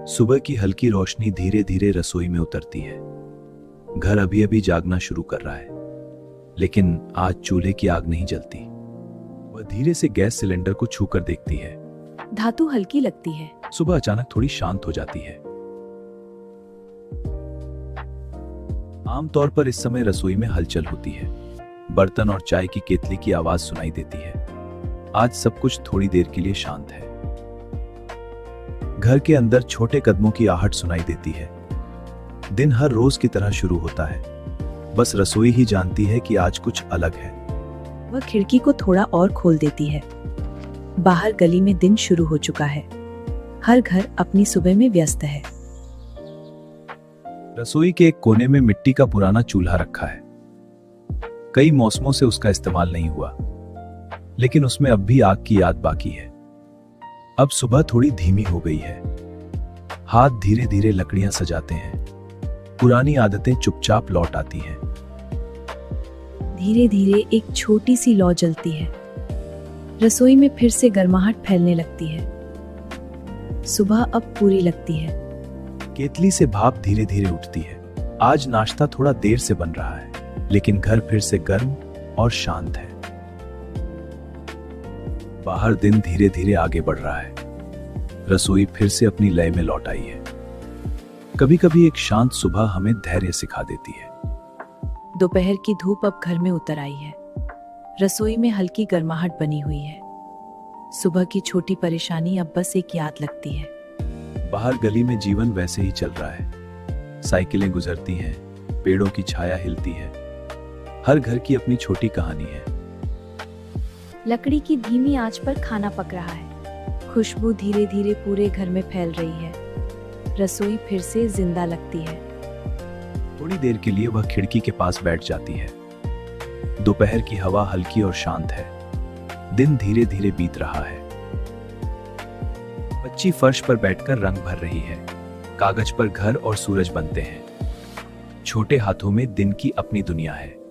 सुबह की हल्की रोशनी धीरे धीरे रसोई में उतरती है। घर अभी अभी जागना शुरू कर रहा है, लेकिन आज चूल्हे की आग नहीं जलती। वह धीरे से गैस सिलेंडर को छूकर देखती है। धातु हल्की लगती है। सुबह अचानक थोड़ी शांत हो जाती है। आमतौर पर इस समय रसोई में हलचल होती है। बर्तन और चाय की केतली की आवाज सुनाई देती है। आज सब कुछ थोड़ी देर के लिए शांत है। घर के अंदर छोटे कदमों की आहट सुनाई देती है। दिन हर रोज की तरह शुरू होता है। बस रसोई ही जानती है कि आज कुछ अलग है। वह खिड़की को थोड़ा और खोल देती है। बाहर गली में दिन शुरू हो चुका है। हर घर अपनी सुबह में व्यस्त है। रसोई के एक कोने में मिट्टी का पुराना चूल्हा रखा है। कई मौसमों से उसका इस्तेमाल नहीं हुआ, लेकिन उसमें अब भी आग की याद बाकी है। अब सुबह थोड़ी धीमी हो गई है। हाथ धीरे धीरे लकड़ियां सजाते हैं। पुरानी आदतें चुपचाप लौट आती हैं। धीरे धीरे एक छोटी सी लौ जलती है। रसोई में फिर से गर्माहट फैलने लगती है। सुबह अब पूरी लगती है। केतली से भाप धीरे धीरे उठती है। आज नाश्ता थोड़ा देर से बन रहा है, लेकिन घर फिर से गर्म और शांत है। बाहर दिन धीरे धीरे आगे बढ़ रहा है। रसोई फिर से अपनी लय में लौट आई है। कभी कभी एक शांत सुबह हमें धैर्य सिखा देती है। दोपहर की धूप अब घर में उतर आई है। रसोई में हल्की गर्माहट बनी हुई है। सुबह की छोटी परेशानी अब बस एक याद लगती है। बाहर गली में जीवन वैसे ही चल रहा है। साइकिलें गुजरती हैं, पेड़ों की छाया हिलती है। हर घर की अपनी छोटी कहानी है। लकड़ी की धीमी आंच पर खाना पक रहा है। खुशबू धीरे धीरे पूरे घर में फैल रही है। रसोई फिर से जिंदा लगती है। थोड़ी देर के लिए वह खिड़की के पास बैठ जाती है। दोपहर की हवा हल्की और शांत है। दिन धीरे धीरे बीत रहा है। बच्ची फर्श पर बैठकर रंग भर रही है। कागज पर घर और सूरज बनते हैं। छोटे हाथों में दिन की अपनी दुनिया है।